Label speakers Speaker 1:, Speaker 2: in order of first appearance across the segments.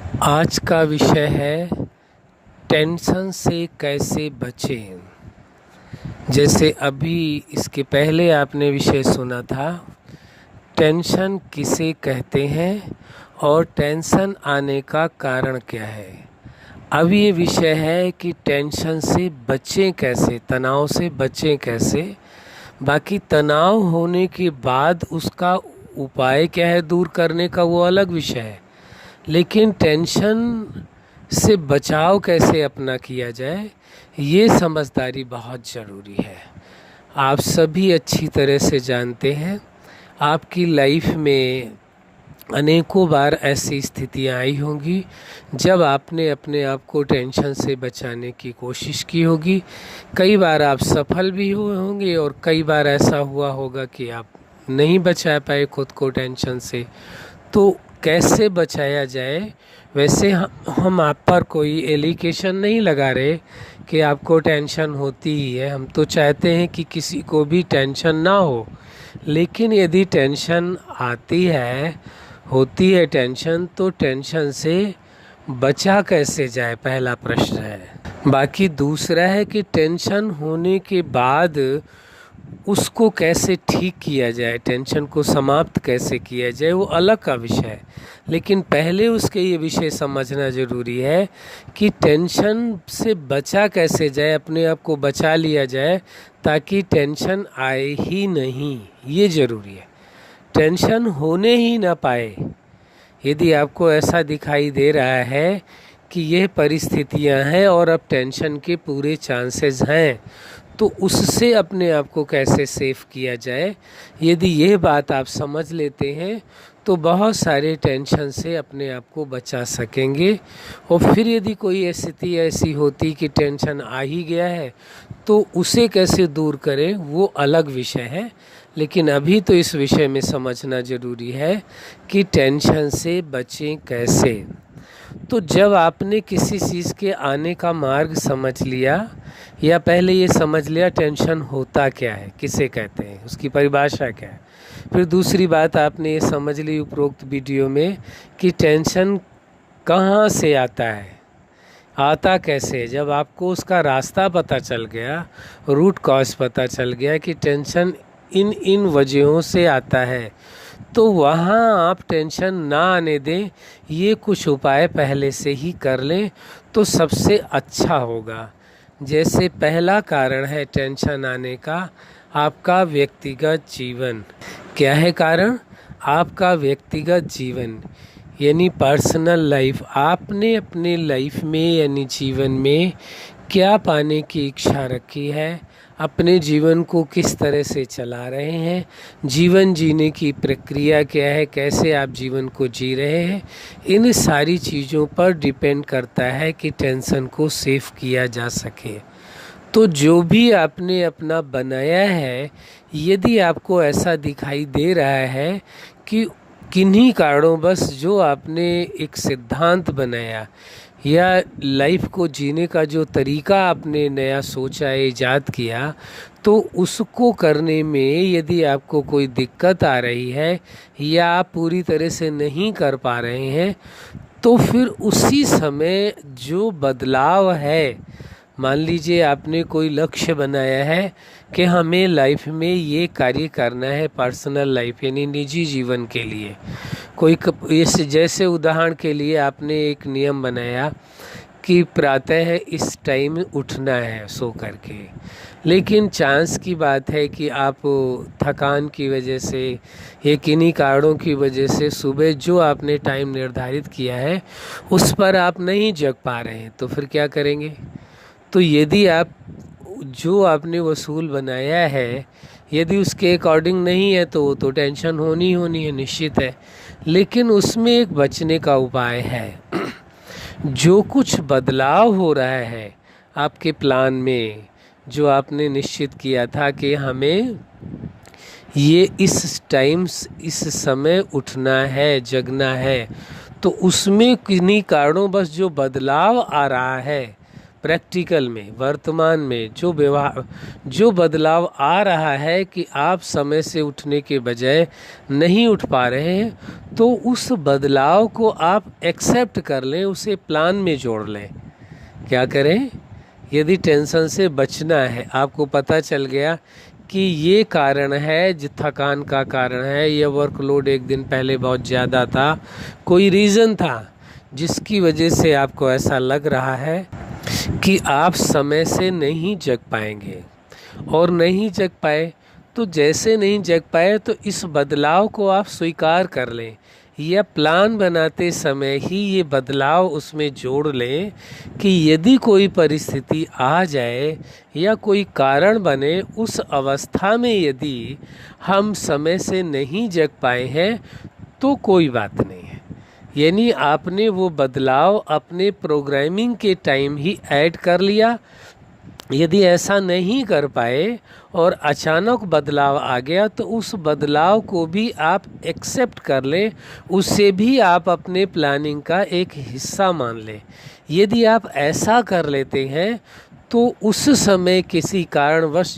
Speaker 1: आज का विषय है टेंशन से कैसे बचें। जैसे अभी इसके पहले आपने विषय सुना था, टेंशन किसे कहते हैं और टेंशन आने का कारण क्या है। अब ये विषय है कि टेंशन से बचें कैसे, तनाव से बचें कैसे। बाकी तनाव होने के बाद उसका उपाय क्या है दूर करने का, वो अलग विषय है। लेकिन टेंशन से बचाव कैसे अपना किया जाए, ये समझदारी बहुत ज़रूरी है। आप सभी अच्छी तरह से जानते हैं, आपकी लाइफ में अनेकों बार ऐसी स्थितियां आई होंगी जब आपने अपने आप को टेंशन से बचाने की कोशिश की होगी। कई बार आप सफल भी हुए होंगे और कई बार ऐसा हुआ होगा कि आप नहीं बचा पाए खुद को टेंशन से। तो कैसे बचाया जाए, वैसे हम आप पर कोई एलिगेशन नहीं लगा रहे कि आपको टेंशन होती ही है। हम तो चाहते हैं कि किसी को भी टेंशन ना हो। लेकिन यदि टेंशन आती है, होती है टेंशन, तो टेंशन से बचा कैसे जाए, पहला प्रश्न है। बाकी दूसरा है कि टेंशन होने के बाद उसको कैसे ठीक किया जाए, टेंशन को समाप्त कैसे किया जाए, वो अलग का विषय है। लेकिन पहले उसके ये विषय समझना ज़रूरी है कि टेंशन से बचा कैसे जाए, अपने आप को बचा लिया जाए ताकि टेंशन आए ही नहीं, ये ज़रूरी है। टेंशन होने ही ना पाए। यदि आपको ऐसा दिखाई दे रहा है कि यह परिस्थितियां हैं और अब टेंशन के पूरे चांसेस हैं, तो उससे अपने आप को कैसे सेफ किया जाए, यदि यह बात आप समझ लेते हैं तो बहुत सारे टेंशन से अपने आप को बचा सकेंगे। और फिर यदि कोई स्थिति ऐसी होती कि टेंशन आ ही गया है तो उसे कैसे दूर करें, वो अलग विषय है। लेकिन अभी तो इस विषय में समझना ज़रूरी है कि टेंशन से बचें कैसे। तो जब आपने किसी चीज़ के आने का मार्ग समझ लिया, या पहले ये समझ लिया टेंशन होता क्या है, किसे कहते हैं, उसकी परिभाषा क्या है, फिर दूसरी बात आपने ये समझ ली उपरोक्त वीडियो में कि टेंशन कहाँ से आता है, आता कैसे है। जब आपको उसका रास्ता पता चल गया, रूट कॉज पता चल गया कि टेंशन इन इन वजहों से आता है, तो वहाँ आप टेंशन ना आने दें। ये कुछ उपाय पहले से ही कर लें तो सबसे अच्छा होगा। जैसे पहला कारण है टेंशन आने का, आपका व्यक्तिगत जीवन। क्या है कारण? आपका व्यक्तिगत जीवन यानी पर्सनल लाइफ। आपने अपने लाइफ में यानी जीवन में क्या पाने की इच्छा रखी है, अपने जीवन को किस तरह से चला रहे हैं, जीवन जीने की प्रक्रिया क्या है, कैसे आप जीवन को जी रहे हैं, इन सारी चीज़ों पर डिपेंड करता है कि टेंशन को सेफ किया जा सके। तो जो भी आपने अपना बनाया है, यदि आपको ऐसा दिखाई दे रहा है कि किन्हीं कारणों बस जो आपने एक सिद्धांत बनाया या लाइफ को जीने का जो तरीका आपने नया सोचा, ईजाद किया, तो उसको करने में यदि आपको कोई दिक्कत आ रही है या आप पूरी तरह से नहीं कर पा रहे हैं, तो फिर उसी समय जो बदलाव है, मान लीजिए आपने कोई लक्ष्य बनाया है कि हमें लाइफ में ये कार्य करना है, पर्सनल लाइफ यानी निजी जीवन के लिए। कोई जैसे उदाहरण के लिए आपने एक नियम बनाया कि प्रातः इस टाइम उठना है सो करके, लेकिन चांस की बात है कि आप थकान की वजह से या किन्हीं कारणों की वजह से सुबह जो आपने टाइम निर्धारित किया है उस पर आप नहीं जग पा रहे हैं, तो फिर क्या करेंगे? तो यदि आप जो आपने वसूल बनाया है यदि उसके अकॉर्डिंग नहीं है तो टेंशन होनी है, निश्चित है। लेकिन उसमें एक बचने का उपाय है। जो कुछ बदलाव हो रहा है आपके प्लान में, जो आपने निश्चित किया था कि हमें ये इस टाइम इस समय उठना है, जगना है, तो उसमें किन्हीं कारणों बस जो बदलाव आ रहा है, प्रैक्टिकल में, वर्तमान में जो बदलाव आ रहा है कि आप समय से उठने के बजाय नहीं उठ पा रहे हैं, तो उस बदलाव को आप एक्सेप्ट कर लें, उसे प्लान में जोड़ लें। क्या करें? यदि टेंशन से बचना है, आपको पता चल गया कि ये कारण है, जो थकान का कारण है, ये वर्कलोड एक दिन पहले बहुत ज़्यादा था, कोई रीज़न था जिसकी वजह से आपको ऐसा लग रहा है कि आप समय से नहीं जग पाएंगे, और नहीं जग पाए तो जैसे नहीं जग पाए तो इस बदलाव को आप स्वीकार कर लें, या प्लान बनाते समय ही ये बदलाव उसमें जोड़ लें कि यदि कोई परिस्थिति आ जाए या कोई कारण बने, उस अवस्था में यदि हम समय से नहीं जग पाए हैं तो कोई बात नहीं है। यानी आपने वो बदलाव अपने प्रोग्रामिंग के टाइम ही ऐड कर लिया। यदि ऐसा नहीं कर पाए और अचानक बदलाव आ गया तो उस बदलाव को भी आप एक्सेप्ट कर लें, उसे भी आप अपने प्लानिंग का एक हिस्सा मान लें। यदि आप ऐसा कर लेते हैं तो उस समय किसी कारणवश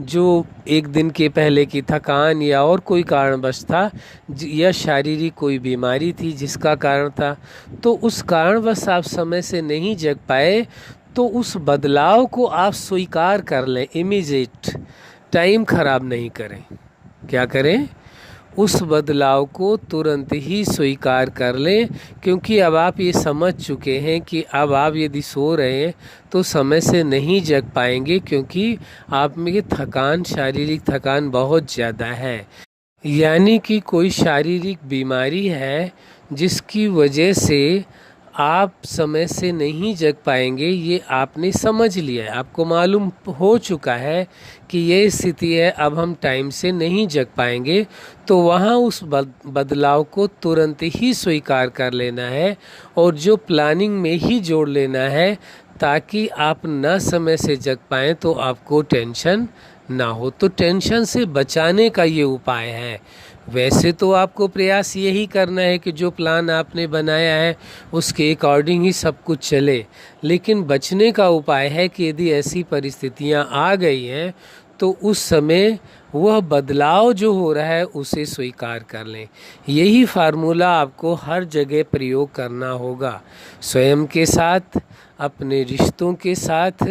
Speaker 1: जो एक दिन के पहले की थकान या और कोई कारणवश था, या शारीरिक कोई बीमारी थी जिसका कारण था, तो उस कारणवश आप समय से नहीं जग पाए, तो उस बदलाव को आप स्वीकार कर लें इमीडिएट, टाइम खराब नहीं करें। क्या करें? उस बदलाव को तुरंत ही स्वीकार कर लें, क्योंकि अब आप ये समझ चुके हैं कि अब आप यदि सो रहे हैं तो समय से नहीं जग पाएंगे, क्योंकि आप में थकान, शारीरिक थकान बहुत ज़्यादा है। यानी कि कोई शारीरिक बीमारी है जिसकी वजह से आप समय से नहीं जग पाएंगे, ये आपने समझ लिया है, आपको मालूम हो चुका है कि ये स्थिति है, अब हम टाइम से नहीं जग पाएंगे, तो वहाँ उस बदलाव को तुरंत ही स्वीकार कर लेना है और जो प्लानिंग में ही जोड़ लेना है, ताकि आप न समय से जग पाएँ तो आपको टेंशन ना हो। तो टेंशन से बचाने का ये उपाय है। वैसे तो आपको प्रयास यही करना है कि जो प्लान आपने बनाया है उसके अकॉर्डिंग ही सब कुछ चले, लेकिन बचने का उपाय है कि यदि ऐसी परिस्थितियां आ गई हैं तो उस समय वह बदलाव जो हो रहा है उसे स्वीकार कर लें। यही फार्मूला आपको हर जगह प्रयोग करना होगा, स्वयं के साथ, अपने रिश्तों के साथ।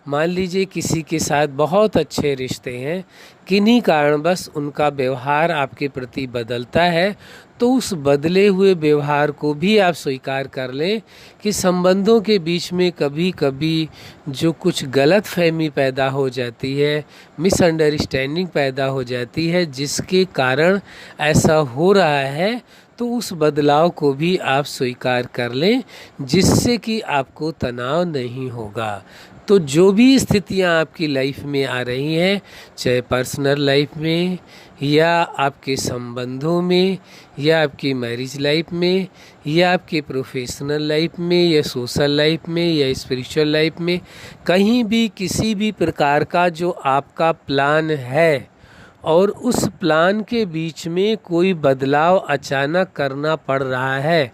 Speaker 1: मान लीजिए किसी के साथ बहुत अच्छे रिश्ते हैं, किन्हीं कारणवश उनका व्यवहार आपके प्रति बदलता है, तो उस बदले हुए व्यवहार को भी आप स्वीकार कर लें कि संबंधों के बीच में कभी कभी जो कुछ गलत फहमी पैदा हो जाती है, मिसअंडरस्टैंडिंग पैदा हो जाती है, जिसके कारण ऐसा हो रहा है, तो उस बदलाव को भी आप स्वीकार कर लें, जिससे कि आपको तनाव नहीं होगा। तो जो भी स्थितियां आपकी लाइफ में आ रही हैं, चाहे पर्सनल लाइफ में या आपके संबंधों में या आपकी मैरिज लाइफ में या आपके प्रोफेशनल लाइफ में या सोशल लाइफ में या स्पिरिचुअल लाइफ में, कहीं भी किसी भी प्रकार का जो आपका प्लान है और उस प्लान के बीच में कोई बदलाव अचानक करना पड़ रहा है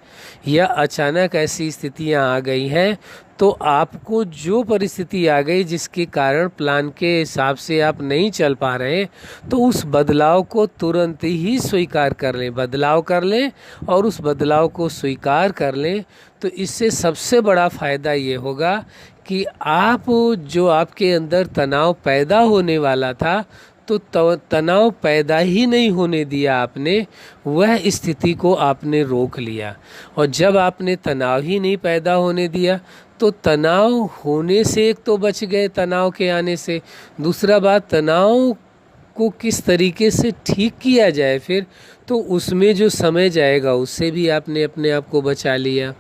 Speaker 1: या अचानक ऐसी स्थितियां आ गई हैं, तो आपको जो परिस्थिति आ गई जिसके कारण प्लान के हिसाब से आप नहीं चल पा रहे, तो उस बदलाव को तुरंत ही स्वीकार कर लें, बदलाव कर लें और उस बदलाव को स्वीकार कर लें। तो इससे सबसे बड़ा फ़ायदा ये होगा कि आप जो आपके अंदर तनाव पैदा होने वाला था, तो तनाव पैदा ही नहीं होने दिया आपने, वह स्थिति को आपने रोक लिया। और जब आपने तनाव ही नहीं पैदा होने दिया तो तनाव होने से एक तो बच गए, तनाव के आने से। दूसरा बात, तनाव को किस तरीके से ठीक किया जाए फिर, तो उसमें जो समय जाएगा उससे भी आपने अपने आप को बचा लिया।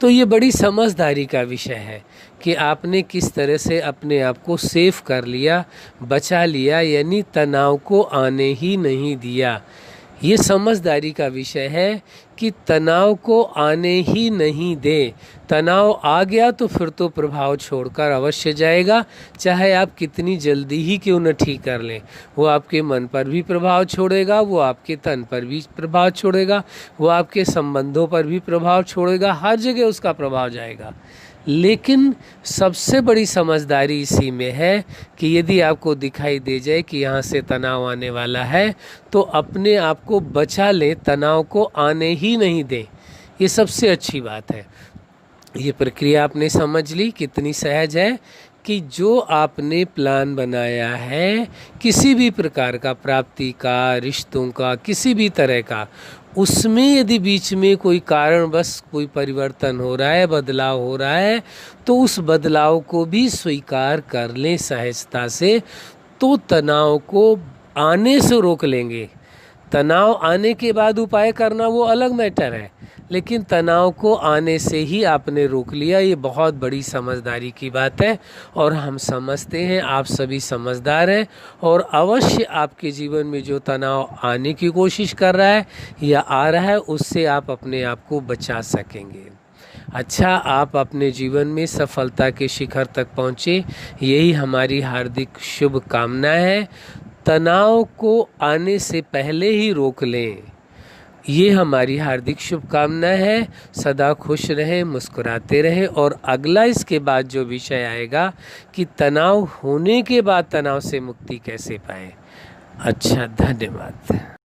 Speaker 1: तो ये बड़ी समझदारी का विषय है कि आपने किस तरह से अपने आप को सेफ कर लिया, बचा लिया, यानी तनाव को आने ही नहीं दिया। ये समझदारी का विषय है कि तनाव को आने ही नहीं दे। तनाव आ गया तो फिर तो प्रभाव छोड़कर अवश्य जाएगा, चाहे आप कितनी जल्दी ही क्यों न ठीक कर लें। वो आपके मन पर भी प्रभाव छोड़ेगा, वो आपके तन पर भी प्रभाव छोड़ेगा, वो आपके संबंधों पर भी प्रभाव छोड़ेगा, हर जगह उसका प्रभाव जाएगा। लेकिन सबसे बड़ी समझदारी इसी में है कि यदि आपको दिखाई दे जाए कि यहाँ से तनाव आने वाला है तो अपने आप को बचा लें, तनाव को आने ही नहीं दें। ये सबसे अच्छी बात है। ये प्रक्रिया आपने समझ ली कितनी सहज है कि जो आपने प्लान बनाया है किसी भी प्रकार का, प्राप्ति का, रिश्तों का, किसी भी तरह का, उसमें यदि बीच में कोई कारणवश कोई परिवर्तन हो रहा है, बदलाव हो रहा है, तो उस बदलाव को भी स्वीकार कर लें सहजता से, तो तनाव को आने से रोक लेंगे। तनाव आने के बाद उपाय करना वो अलग मैटर है, लेकिन तनाव को आने से ही आपने रोक लिया, ये बहुत बड़ी समझदारी की बात है। और हम समझते हैं, आप सभी समझदार हैं, और अवश्य आपके जीवन में जो तनाव आने की कोशिश कर रहा है या आ रहा है, उससे आप अपने आप को बचा सकेंगे। अच्छा, आप अपने जीवन में सफलता के शिखर तक पहुँचे, यही हमारी हार्दिक शुभकामना है। तनाव को आने से पहले ही रोक लें, ये हमारी हार्दिक शुभकामना है। सदा खुश रहें, मुस्कुराते रहें। और अगला इसके बाद जो विषय आएगा कि तनाव होने के बाद तनाव से मुक्ति कैसे पाएं। अच्छा, धन्यवाद।